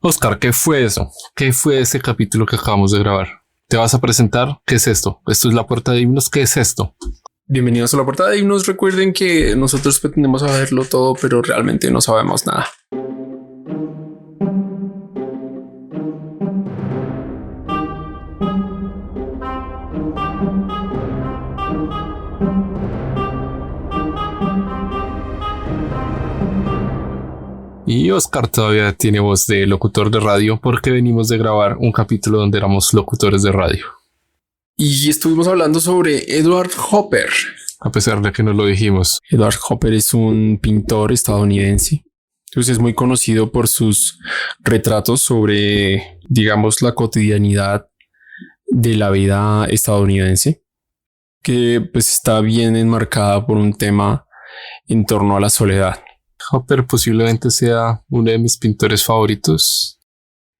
Oscar, ¿qué fue eso? ¿Qué fue ese capítulo que acabamos de grabar? ¿Te vas a presentar? ¿Qué es esto? ¿Esto es la puerta de himnos? ¿Qué es esto? Bienvenidos a la portada de himnos. Recuerden que nosotros pretendemos saberlo todo, pero realmente no sabemos nada. Y Oscar todavía tiene voz de locutor de radio porque venimos de grabar un capítulo donde éramos locutores de radio. Y estuvimos hablando sobre Edward Hopper. A pesar de que no lo dijimos. Edward Hopper es un pintor estadounidense. Entonces es muy conocido por sus retratos sobre, digamos, la cotidianidad de la vida estadounidense, que pues está bien enmarcada por un tema en torno a la soledad. Hopper posiblemente sea uno de mis pintores favoritos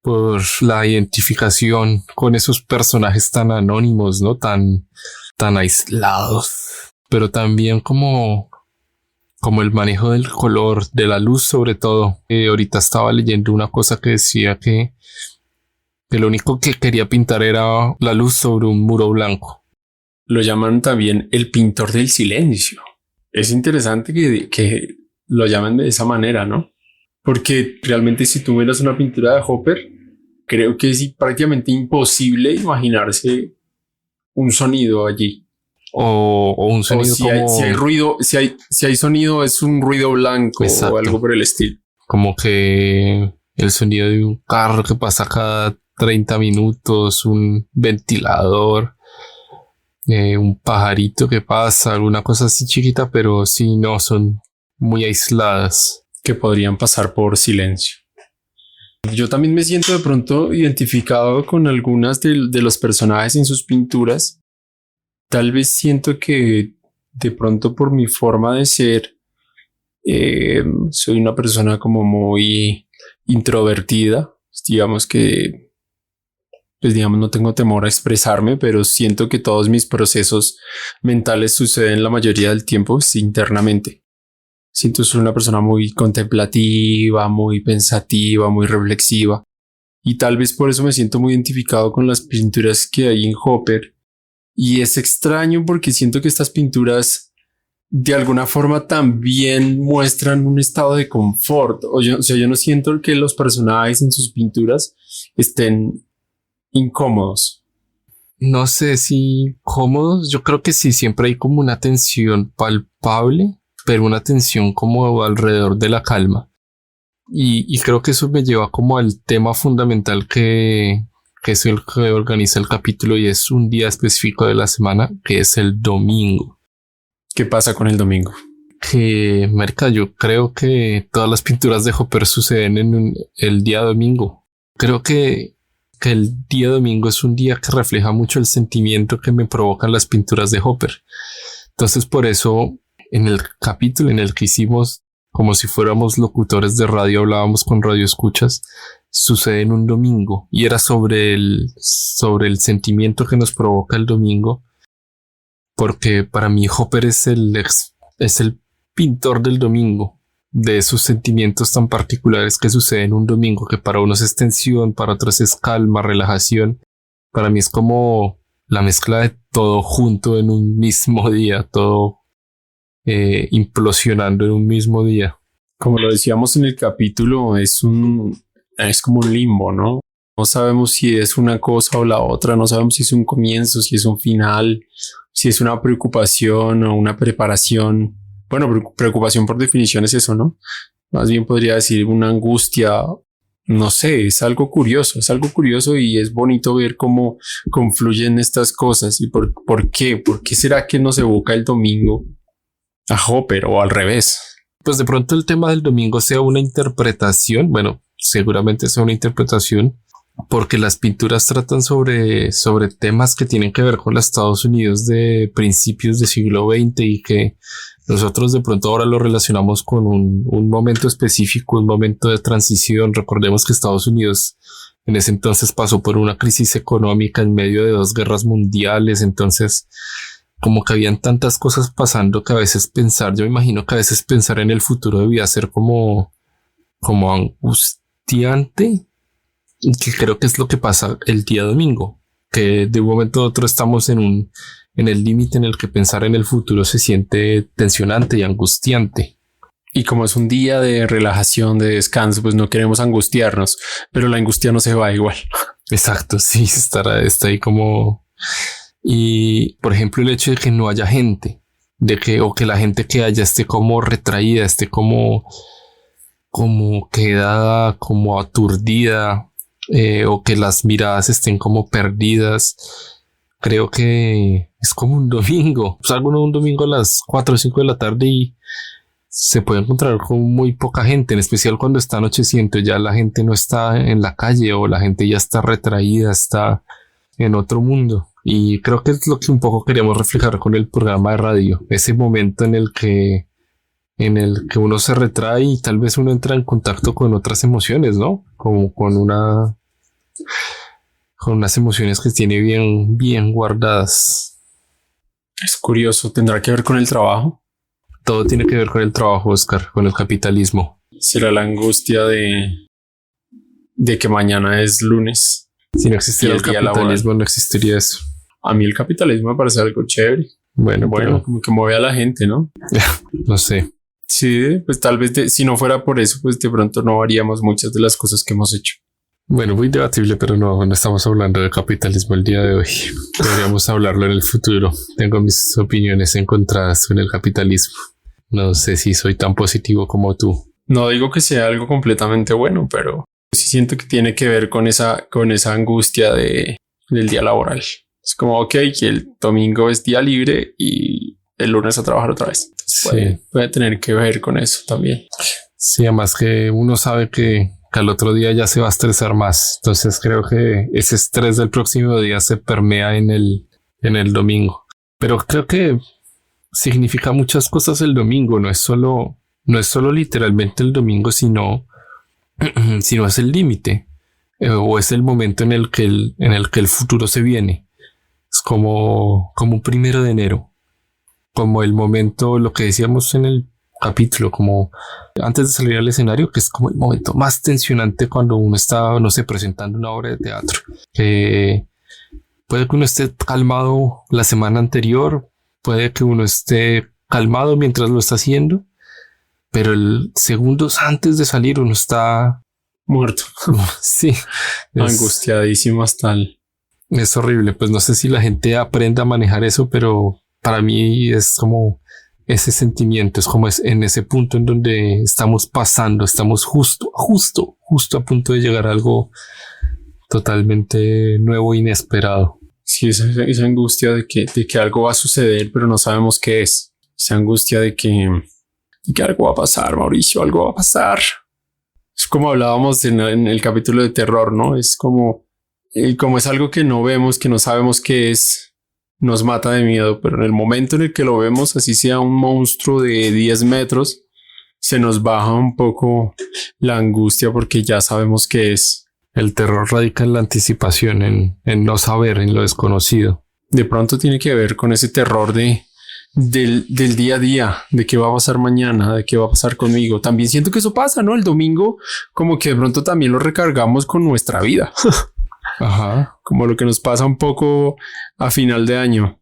por la identificación con esos personajes tan anónimos, ¿no? Tan aislados, pero también como el manejo del color, de la luz sobre todo. Ahorita estaba leyendo una cosa que decía que lo único que quería pintar era la luz sobre un muro blanco. Lo llaman también el pintor del silencio. Es interesante que lo llaman de esa manera, ¿no? Porque realmente si tú miras una pintura de Hopper, creo que es prácticamente imposible imaginarse un sonido allí. O un sonido si hay ruido, si hay sonido, es un ruido blanco. Exacto. O algo por el estilo. Como que el sonido de un carro que pasa cada 30 minutos, un ventilador, un pajarito que pasa, alguna cosa así chiquita, pero sí, no, son muy aisladas. Que podrían pasar por silencio. Yo también me siento de pronto identificado con algunas de los personajes en sus pinturas. Tal vez siento que de pronto por mi forma de ser soy una persona como muy introvertida. Digamos que no tengo temor a expresarme, pero siento que todos mis procesos mentales suceden la mayoría del tiempo internamente. Siento que soy una persona muy contemplativa, muy pensativa, muy reflexiva. Y tal vez por eso me siento muy identificado con las pinturas que hay en Hopper. Y es extraño porque siento que estas pinturas de alguna forma también muestran un estado de confort. Yo no siento que los personajes en sus pinturas estén incómodos. No sé si cómodos. Yo creo que sí, siempre hay como una tensión palpable, pero una tensión como alrededor de la calma. Y creo que eso me lleva como al tema fundamental que es el que organiza el capítulo, y es un día específico de la semana, que es el domingo. ¿Qué pasa con el domingo? Que, marica, yo creo que todas las pinturas de Hopper suceden en el día domingo. Creo que el día domingo es un día que refleja mucho el sentimiento que me provocan las pinturas de Hopper. Entonces, por eso, en el capítulo en el que hicimos como si fuéramos locutores de radio, hablábamos con radio escuchas, sucede en un domingo, y era sobre el sentimiento que nos provoca el domingo, porque para mí Hopper es el pintor del domingo, de esos sentimientos tan particulares que suceden un domingo, que para unos es tensión, para otros es calma, relajación. Para mí es como la mezcla de todo junto en un mismo día, todo implosionando en un mismo día. Como lo decíamos en el capítulo, es como un limbo, ¿no? No sabemos si es una cosa o la otra, no sabemos si es un comienzo, si es un final, si es una preocupación o una preparación. Bueno, preocupación por definición es eso, ¿no? Más bien podría decir una angustia. No sé, es algo curioso y es bonito ver cómo confluyen estas cosas. ¿Y por qué? ¿Por qué será que nos evoca el domingo a Hopper o al revés? Pues de pronto el tema del domingo sea una interpretación, bueno, seguramente sea una interpretación, porque las pinturas tratan sobre temas que tienen que ver con los Estados Unidos de principios del siglo XX, y que nosotros de pronto ahora lo relacionamos con un momento específico, un momento de transición. Recordemos que Estados Unidos en ese entonces pasó por una crisis económica en medio de 2 guerras mundiales, entonces como que habían tantas cosas pasando que a veces yo me imagino que a veces pensar en el futuro debía ser como angustiante, que creo que es lo que pasa el día domingo, que de un momento a otro estamos en el límite en el que pensar en el futuro se siente tensionante y angustiante. Y como es un día de relajación, de descanso, pues no queremos angustiarnos, pero la angustia no se va igual. Exacto, sí, está ahí como... Y, por ejemplo, el hecho de que no haya gente, o que la gente que haya esté como retraída, esté como quedada, como aturdida, o que las miradas estén como perdidas. Creo que es como un domingo. Salgo un domingo a las 4 o 5 de la tarde y se puede encontrar con muy poca gente, en especial cuando está anocheciendo. Ya la gente no está en la calle o la gente ya está retraída, está en otro mundo. Y creo que es lo que un poco queríamos reflejar con el programa de radio. Ese momento en el que uno se retrae y tal vez uno entra en contacto con otras emociones, ¿no? Como con unas emociones que tiene bien, bien guardadas. Es curioso, ¿tendrá que ver con el trabajo? Todo tiene que ver con el trabajo, Oscar, con el capitalismo. ¿Será la angustia de que mañana es lunes? Si no existiera el capitalismo, no existiría eso. A mí el capitalismo me parece algo chévere. Bueno, como que mueve a la gente, ¿no? No sé. Sí, pues tal vez si no fuera por eso, pues de pronto no haríamos muchas de las cosas que hemos hecho. Bueno, muy debatible, pero no estamos hablando de capitalismo el día de hoy. Podríamos hablarlo en el futuro. Tengo mis opiniones encontradas con el capitalismo. No sé si soy tan positivo como tú. No digo que sea algo completamente bueno, pero sí siento que tiene que ver con esa angustia del día laboral. Es como, ok, que el domingo es día libre y el lunes a trabajar otra vez. Sí. Puede tener que ver con eso también. Sí, además que uno sabe que al otro día ya se va a estresar más. Entonces creo que ese estrés del próximo día se permea en el domingo. Pero creo que significa muchas cosas el domingo. No es solo literalmente el domingo, sino es el límite, o es el momento en el que el futuro se viene. Es como un 1 de enero, como el momento, lo que decíamos en el capítulo, como antes de salir al escenario, que es como el momento más tensionante cuando uno está, no sé, presentando una obra de teatro. Puede que uno esté calmado la semana anterior, puede que uno esté calmado mientras lo está haciendo, pero segundos antes de salir uno está muerto. Sí. Angustiadísimo hasta Es horrible. Pues no sé si la gente aprenda a manejar eso, pero para mí es como ese sentimiento, es como en ese punto en donde estamos pasando, estamos justo a punto de llegar a algo totalmente nuevo, inesperado. Sí, esa angustia de que algo va a suceder, pero no sabemos qué es. Esa angustia de que algo va a pasar, Mauricio, algo va a pasar. Es como hablábamos en el capítulo de terror, ¿no? Es como es algo que no vemos, que no sabemos qué es, nos mata de miedo, pero en el momento en el que lo vemos, así sea un monstruo de 10 metros, se nos baja un poco la angustia porque ya sabemos qué es. El terror radica en la anticipación, en no saber, en lo desconocido. De pronto tiene que ver con ese terror del día a día, de qué va a pasar mañana, de qué va a pasar conmigo. También siento que eso pasa, ¿no? El domingo como que de pronto también lo recargamos con nuestra vida. Ajá. Como lo que nos pasa un poco a final de año,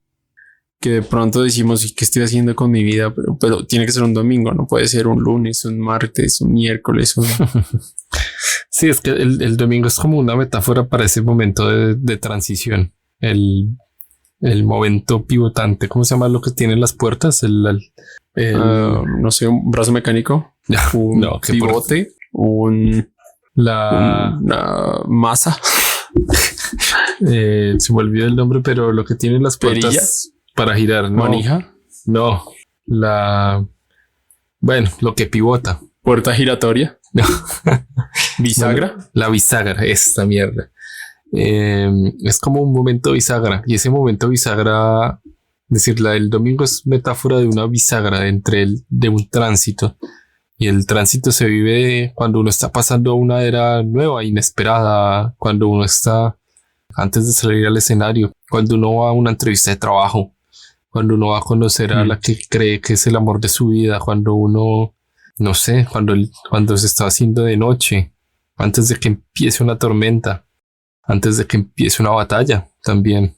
que de pronto decimos, ¿y qué estoy haciendo con mi vida? Pero tiene que ser un domingo, no puede ser un lunes, un martes, un miércoles. Sí, es que el domingo es como una metáfora para ese momento de transición. El momento pivotante. ¿Cómo se llama lo que tienen las puertas? No sé, un brazo mecánico, un pivote, una masa. Se me olvidó el nombre, pero lo que tienen las puertas perillas para girar, ¿no? ¿Manija? No, bueno, lo que pivota. Puerta giratoria. No. Bisagra. Bueno, la bisagra, esta mierda. Es como un momento bisagra, y ese momento bisagra, es decir, el domingo es metáfora de una bisagra de un tránsito, y el tránsito se vive cuando uno está pasando a una era nueva, inesperada, cuando uno está antes de salir al escenario, cuando uno va a una entrevista de trabajo, cuando uno va a conocer a la que cree que es el amor de su vida, cuando uno, no sé, cuando se está haciendo de noche. antes de que empiece una tormenta, antes de que empiece una batalla también.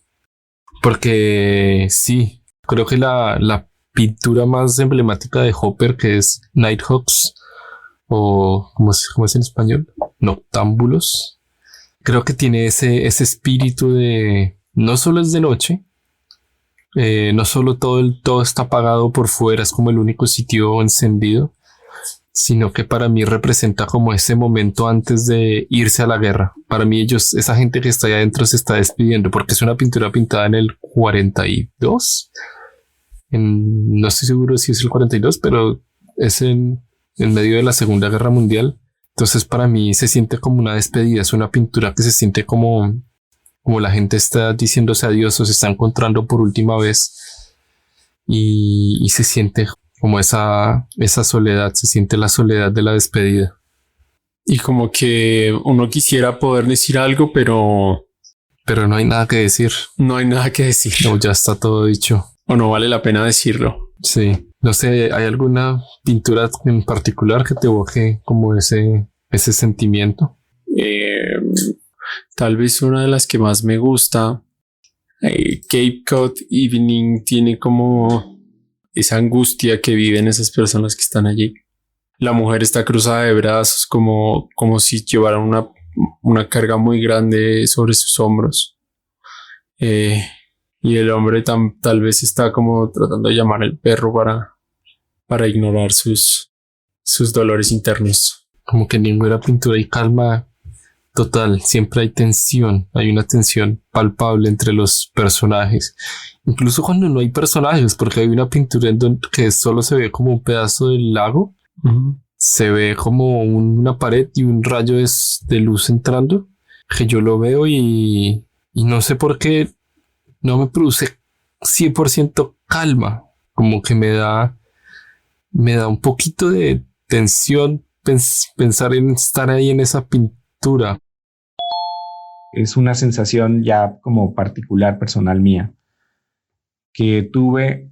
Porque sí, creo que la pintura más emblemática de Hopper, que es Nighthawks, o ¿cómo es en español? Noctámbulos. Creo que tiene ese espíritu de no solo es de noche, no solo todo está apagado por fuera, es como el único sitio encendido, sino que para mí representa como ese momento antes de irse a la guerra. Para mí esa gente que está ahí adentro se está despidiendo, porque es una pintura pintada en el 42. No estoy seguro si es el 42, pero es en medio de la Segunda Guerra Mundial. Entonces para mí se siente como una despedida, es una pintura que se siente como la gente está diciéndose adiós o se está encontrando por última vez y se siente como esa soledad, se siente la soledad de la despedida. Y como que uno quisiera poder decir algo, pero no hay nada que decir. No hay nada que decir. No, ya está todo dicho. O no vale la pena decirlo. Sí. No sé, ¿hay alguna pintura en particular que te evoque como ese sentimiento? Tal vez una de las que más me gusta, Cape Cod Evening, tiene como esa angustia que viven esas personas que están allí. La mujer está cruzada de brazos como si llevara una carga muy grande sobre sus hombros. Y el hombre tal vez está como tratando de llamar al perro para ignorar sus dolores internos. Como que ninguna pintura hay calma total, siempre hay tensión, hay una tensión palpable entre los personajes. Incluso cuando no hay personajes, porque hay una pintura en donde que solo se ve como un pedazo del lago, se ve como una pared y un rayo de luz entrando, que yo lo veo y no sé por qué no me produce 100% calma, como que me da un poquito de tensión pensar en estar ahí en esa pintura. Es una sensación ya como particular, personal mía, que tuve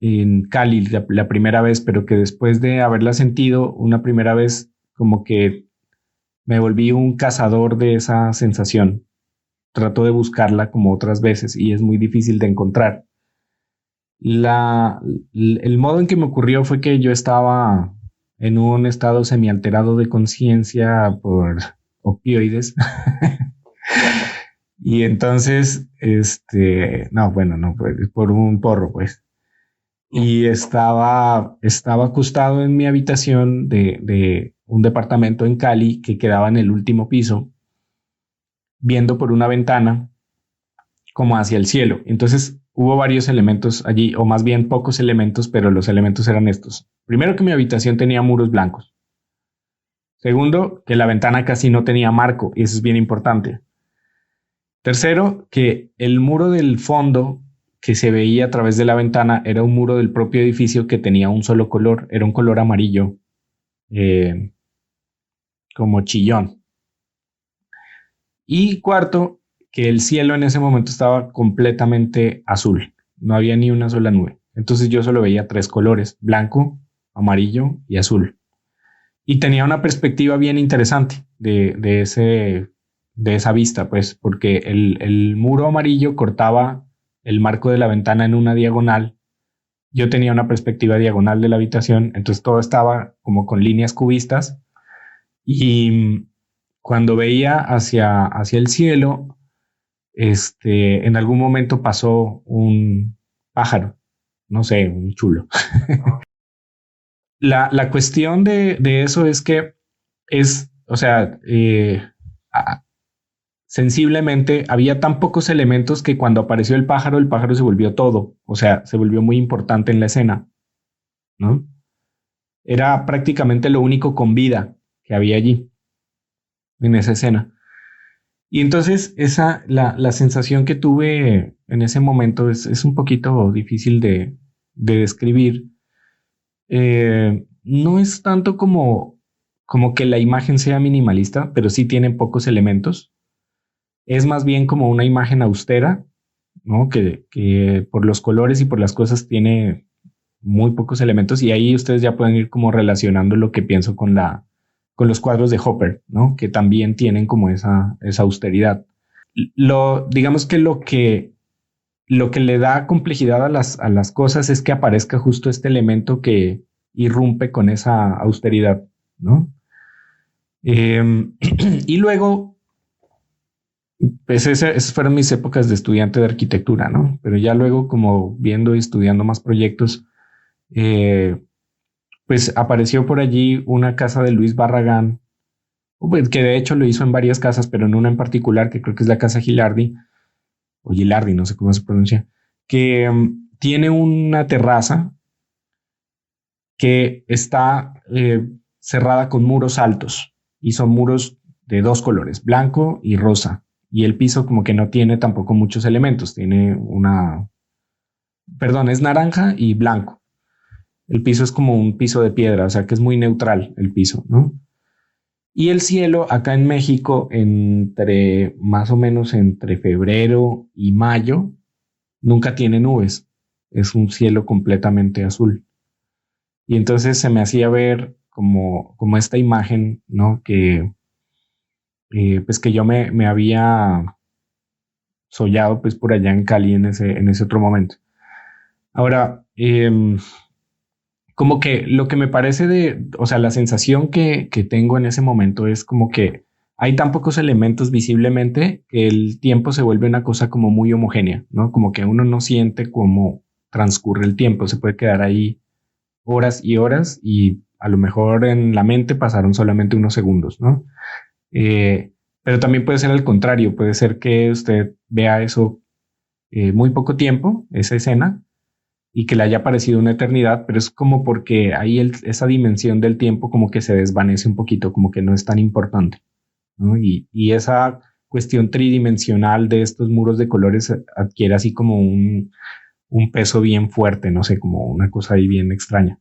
en Cali la primera vez, pero que después de haberla sentido una primera vez, como que me volví un cazador de esa sensación. Trato de buscarla como otras veces y es muy difícil de encontrar. El modo en que me ocurrió fue que yo estaba en un estado semialterado de conciencia por opioides. Y entonces, no, pues, por un porro, pues. Y estaba acostado en mi habitación de un departamento en Cali que quedaba en el último piso, viendo por una ventana como hacia el cielo. Entonces hubo varios elementos allí, o más bien pocos elementos, pero los elementos eran estos. Primero, que mi habitación tenía muros blancos. Segundo, que la ventana casi no tenía marco, y eso es bien importante. Tercero, que el muro del fondo que se veía a través de la ventana era un muro del propio edificio que tenía un solo color, era un color amarillo, como chillón. Y cuarto, que el cielo en ese momento estaba completamente azul, no había ni una sola nube. Entonces yo solo veía tres colores: blanco, amarillo y azul. Y tenía una perspectiva bien interesante de esa vista, pues, porque el muro amarillo cortaba el marco de la ventana en una diagonal. Yo tenía una perspectiva diagonal de la habitación, entonces todo estaba como con líneas cubistas. Y cuando veía hacia el cielo, en algún momento pasó un pájaro, no sé, un chulo. La cuestión de eso es que sensiblemente había tan pocos elementos que cuando apareció el pájaro se volvió todo, o sea, se volvió muy importante en la escena, ¿no? Era prácticamente lo único con vida que había allí, en esa escena. Y entonces la sensación que tuve en ese momento es un poquito difícil de describir. No es tanto como que la imagen sea minimalista, pero sí tiene pocos elementos. Es más bien como una imagen austera, ¿no? Que por los colores y por las cosas tiene muy pocos elementos, y ahí ustedes ya pueden ir como relacionando lo que pienso con la con los cuadros de Hopper, ¿no? Que también tienen como esa austeridad. Digamos que lo que le da complejidad a las cosas es que aparezca justo este elemento que irrumpe con esa austeridad, ¿no? Y luego, pues esas fueron mis épocas de estudiante de arquitectura, ¿no? Pero ya luego, como viendo y estudiando más proyectos, pues apareció por allí una casa de Luis Barragán, pues, que de hecho lo hizo en varias casas, pero en una en particular, que creo que es la casa Gilardi, o Gilardi, no sé cómo se pronuncia, que tiene una terraza que está cerrada con muros altos, y son muros de dos colores, blanco y rosa, y el piso como que no tiene tampoco muchos elementos, tiene es naranja y blanco. El piso es como un piso de piedra, o sea que es muy neutral el piso, ¿no? Y el cielo acá en México, más o menos entre febrero y mayo, nunca tiene nubes. Es un cielo completamente azul. Y entonces se me hacía ver como esta imagen, ¿no? Que pues que yo me había soñado pues por allá en Cali en ese otro momento. Ahora, como que lo que me parece o sea, la sensación que tengo en ese momento es como que hay tan pocos elementos visiblemente que el tiempo se vuelve una cosa como muy homogénea, ¿no? Como que uno no siente cómo transcurre el tiempo, se puede quedar ahí horas y horas y a lo mejor en la mente pasaron solamente unos segundos, ¿no? Pero también puede ser al contrario, puede ser que usted vea eso muy poco tiempo, esa escena, y que le haya parecido una eternidad, pero es como porque ahí esa dimensión del tiempo como que se desvanece un poquito, como que no es tan importante, ¿no? Y esa cuestión tridimensional de estos muros de colores adquiere así como un peso bien fuerte, no sé, como una cosa ahí bien extraña.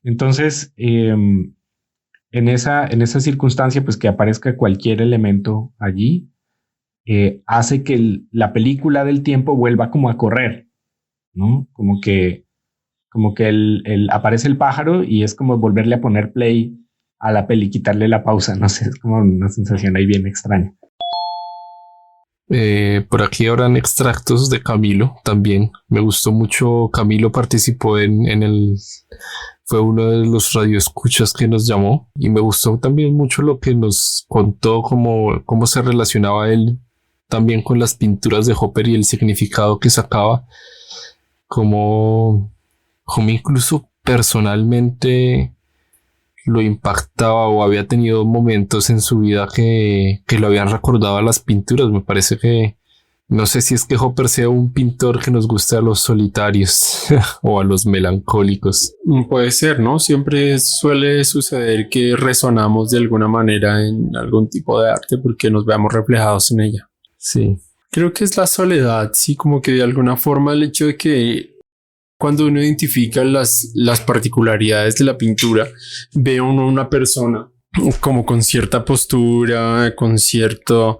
Entonces, en esa circunstancia, pues que aparezca cualquier elemento allí, hace que la película del tiempo vuelva como a correr, ¿no? Como que aparece el pájaro y es como volverle a poner play a la peli, quitarle la pausa, no sé, es como una sensación ahí bien extraña. Por aquí habrán extractos de Camilo también. Me gustó mucho. Camilo participó fue uno de los radioescuchas que nos llamó y me gustó también mucho lo que nos contó, cómo se relacionaba él también con las pinturas de Hopper y el significado que sacaba, como incluso personalmente lo impactaba o había tenido momentos en su vida que lo habían recordado a las pinturas. Me parece que no sé si es que Hopper sea un pintor que nos guste a los solitarios o a los melancólicos. Puede ser, ¿no? Siempre suele suceder que resonamos de alguna manera en algún tipo de arte porque nos veamos reflejados en ella. Sí. Creo que es la soledad, sí, como que de alguna forma el hecho de que cuando uno identifica las particularidades de la pintura, ve uno una persona como con cierta postura, con cierta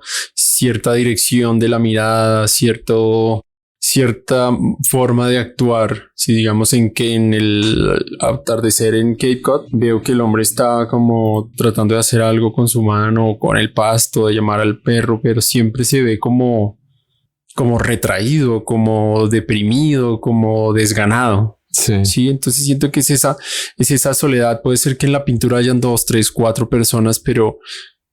dirección de la mirada, cierta forma de actuar. Si digamos en el atardecer en Cape Cod, veo que el hombre está como tratando de hacer algo con su mano, con el pasto, de llamar al perro, pero siempre se ve como retraído, como deprimido, como desganado. Sí, entonces siento que es esa soledad. Puede ser que en la pintura hayan 2, 3, 4 personas, pero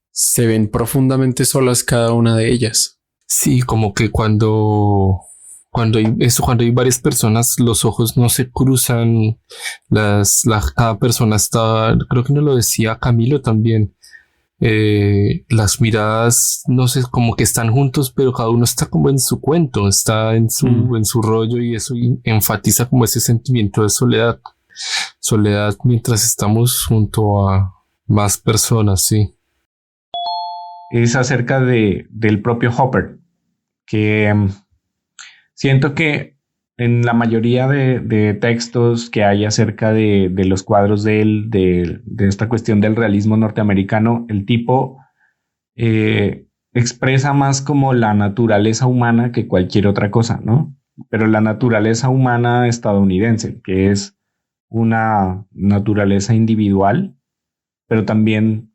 se ven profundamente solas cada una de ellas. Sí, como que cuando hay varias personas, los ojos no se cruzan, cada persona está, creo que nos lo decía Camilo también, las miradas, no sé, como que están juntos, pero cada uno está como en su cuento, está en su rollo, y eso enfatiza como ese sentimiento de soledad mientras estamos junto a más personas, sí. Es acerca del propio Hopper, que siento que en la mayoría de textos que hay acerca de los cuadros de él, de esta cuestión del realismo norteamericano, el tipo expresa más como la naturaleza humana que cualquier otra cosa, ¿no? Pero la naturaleza humana estadounidense, que es una naturaleza individual, pero también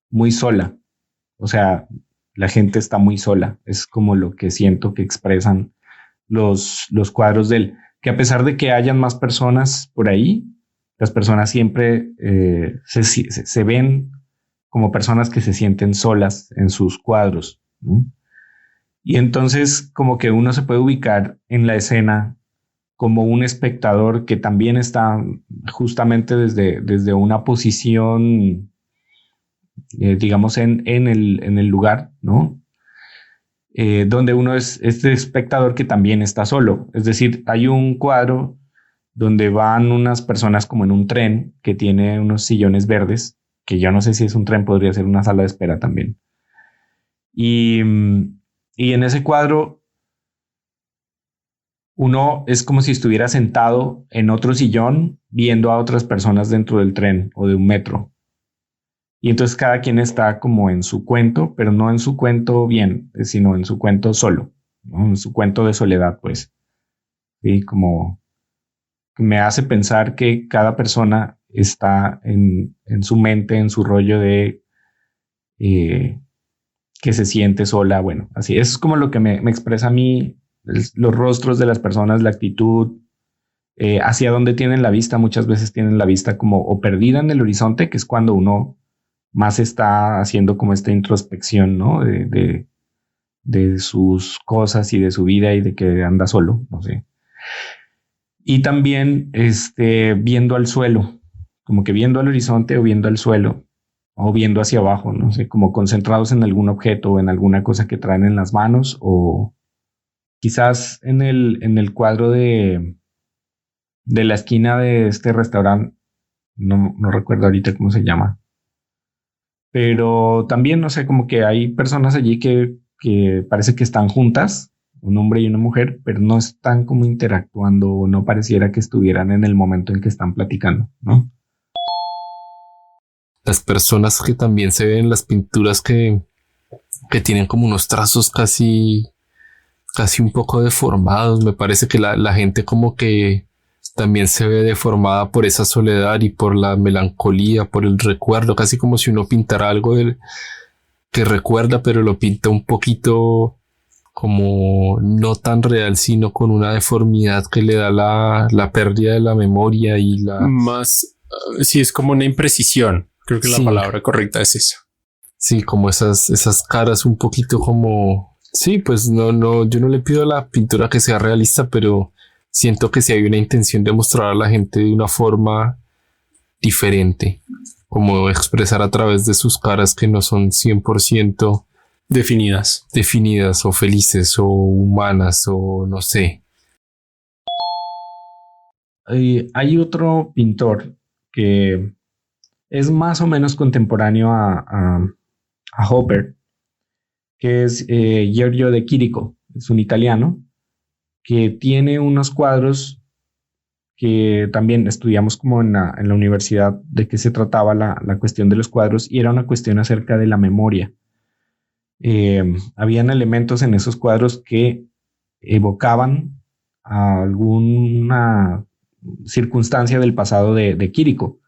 muy sola. O sea, la gente está muy sola. Es como lo que siento que expresan los cuadros de él. Que a pesar de que hayan más personas por ahí, las personas siempre se ven como personas que se sienten solas en sus cuadros, ¿no? Y entonces como que uno se puede ubicar en la escena como un espectador que también está justamente desde una posición, digamos, en el lugar, ¿no? Donde uno es este espectador que también está solo. Es decir, hay un cuadro donde van unas personas como en un tren que tiene unos sillones verdes, que yo no sé si es un tren, podría ser una sala de espera también. Y, y en ese cuadro uno es como si estuviera sentado en otro sillón viendo a otras personas dentro del tren o de un metro. Y entonces cada quien está como en su cuento, pero no en su cuento bien, sino en su cuento solo, ¿no? En su cuento de soledad, pues. Sí, como me hace pensar que cada persona está en su mente, en su rollo de eh, que se siente sola. Bueno, así eso es como lo que me expresa a mí, los rostros de las personas, la actitud, hacia dónde tienen la vista. Muchas veces tienen la vista como o perdida en el horizonte, que es cuando uno más está haciendo como esta introspección, ¿no? De sus cosas y de su vida y de que anda solo, no sé. Y también viendo al suelo, como que viendo al horizonte o viendo al suelo o viendo hacia abajo, no sé, como concentrados en algún objeto o en alguna cosa que traen en las manos o quizás en el cuadro de la esquina de este restaurante, no recuerdo ahorita cómo se llama, pero también, no sé, como que hay personas allí que parece que están juntas, un hombre y una mujer, pero no están como interactuando, no pareciera que estuvieran en el momento en que están platicando, ¿no? Las personas que también se ven en las pinturas que tienen como unos trazos casi un poco deformados. Me parece que la gente como que también se ve deformada por esa soledad y por la melancolía, por el recuerdo, casi como si uno pintara algo que recuerda, pero lo pinta un poquito como no tan real, sino con una deformidad que le da la pérdida de la memoria y la... Más, sí, es como una imprecisión. Creo que Sí. la palabra correcta es esa. Sí, como esas caras un poquito como... Sí, pues no, yo no le pido a la pintura que sea realista, pero siento que sí hay una intención de mostrar a la gente de una forma diferente, como expresar a través de sus caras que no son 100% Definidas. definidas o felices o humanas o no sé. Hay otro pintor que es más o menos contemporáneo a Hopper, que es Giorgio de Chirico, es un italiano que tiene unos cuadros que también estudiamos como en la universidad de qué se trataba la cuestión de los cuadros y era una cuestión acerca de la memoria. Habían elementos en esos cuadros que evocaban a alguna circunstancia del pasado de Quirico.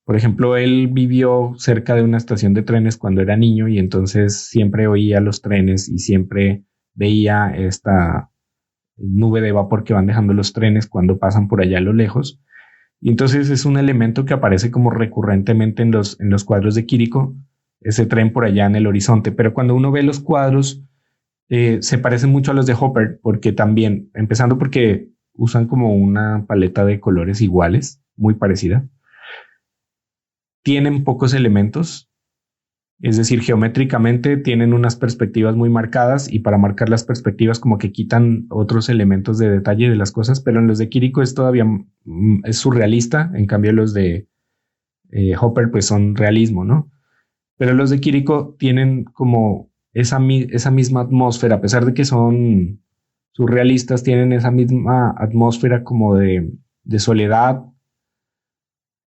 Por ejemplo, él vivió cerca de una estación de trenes cuando era niño y entonces siempre oía los trenes y siempre veía esta nube de vapor que van dejando los trenes cuando pasan por allá a lo lejos. Y entonces es un elemento que aparece como recurrentemente en los cuadros de Quirico, ese tren por allá en el horizonte. Pero cuando uno ve los cuadros, se parecen mucho a los de Hopper, porque también, empezando porque usan como una paleta de colores iguales, muy parecida. Tienen pocos elementos, es decir, geométricamente tienen unas perspectivas muy marcadas y para marcar las perspectivas como que quitan otros elementos de detalle de las cosas, pero en los de Quirico es todavía es surrealista, en cambio los de Hopper pues son realismo, ¿no? Pero los de Quirico tienen como esa misma atmósfera, a pesar de que son surrealistas, tienen esa misma atmósfera como de soledad,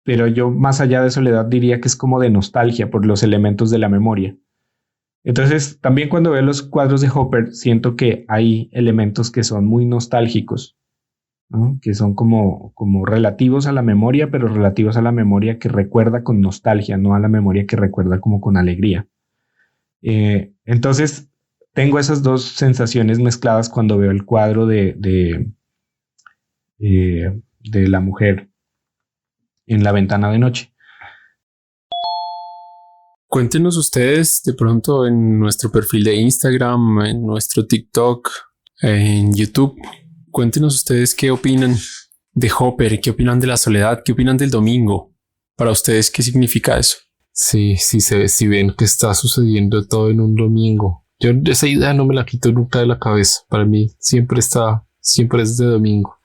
pero yo más allá de soledad diría que es como de nostalgia por los elementos de la memoria. Entonces, también cuando veo los cuadros de Hopper, siento que hay elementos que son muy nostálgicos, ¿no? Que son como relativos a la memoria, pero relativos a la memoria que recuerda con nostalgia, no a la memoria que recuerda como con alegría. Entonces, tengo esas dos sensaciones mezcladas cuando veo el cuadro de la mujer en la ventana de noche. Cuéntenos ustedes de pronto en nuestro perfil de Instagram, en nuestro TikTok, en YouTube. Cuéntenos ustedes qué opinan de Hopper, qué opinan de la soledad, qué opinan del domingo. Para ustedes, ¿qué significa eso? Sí, si ven que está sucediendo todo en un domingo. Yo esa idea no me la quito nunca de la cabeza. Para mí siempre es de domingo.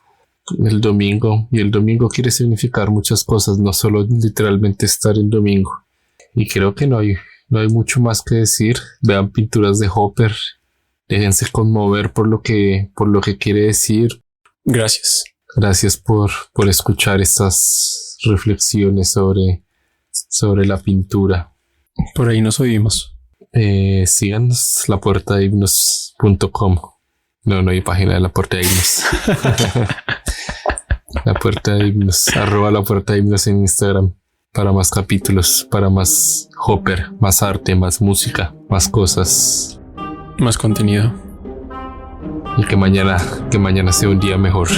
El domingo quiere significar muchas cosas, no solo literalmente estar en domingo. Y creo que no hay mucho más que decir. Vean pinturas de Hopper, déjense conmover por lo que quiere decir. Gracias. Gracias por escuchar estas reflexiones sobre la pintura. Por ahí nos oímos. Síganos lapuertadehimnos.com. No hay página de La Puerta de Himnos. La Puerta de Himnos, @lapuertadehimnos en Instagram. Para más capítulos, para más Hopper, más arte, más música, más cosas. Más contenido. Y que mañana sea un día mejor.